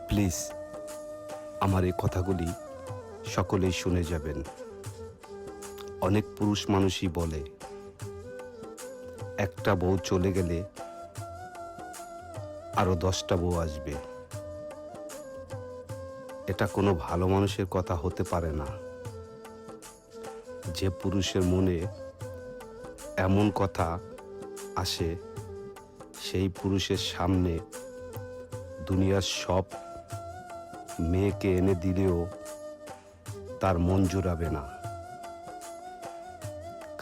Please আমার এই কথাগুলি সকলেই শুনে যাবেন। অনেক পুরুষ মানুষই বলে একটা বউ চলে গেলে আরো 10টা বউ আসবে। এটা কোনো ভালো মানুষের কথা হতে পারে না। যে পুরুষের মনে এমন কথা আসে সেই পুরুষের সামনে দুনিয়ার সব মেয়েকে এনে দিলেও তার মন জুড়াবে না,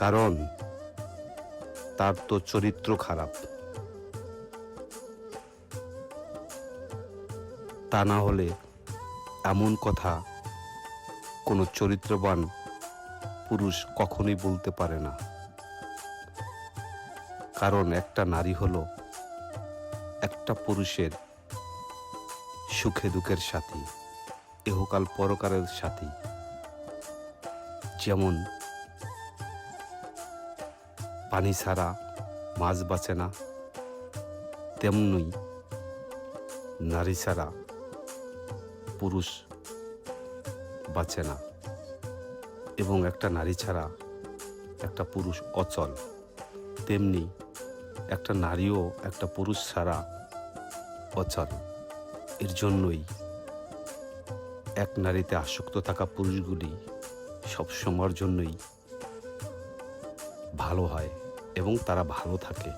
কারণ তার তো চরিত্র খারাপ। তা না হলে এমন কথা কোনো চরিত্রবান পুরুষ কখনোই বলতে পারে না। কারণ একটা নারী হলো একটা পুরুষের সুখে দুঃখের সাথী, ইহকাল পরকালের সাথী। যেমন পানি ছাড়া মাছ বাঁচে না, তেমনি নারী ছাড়া পুরুষ বাঁচে না, এবং একটা নারী ছাড়া একটা পুরুষ অচল। তেমনি একটা নারীও একটা পুরুষ ছাড়া অচল। এর জন্যই এক নারীতে আসক্ত থাকা পুরুষগুলি সবসময়ের জন্যই ভালো হয় এবং তারা ভালো থাকে।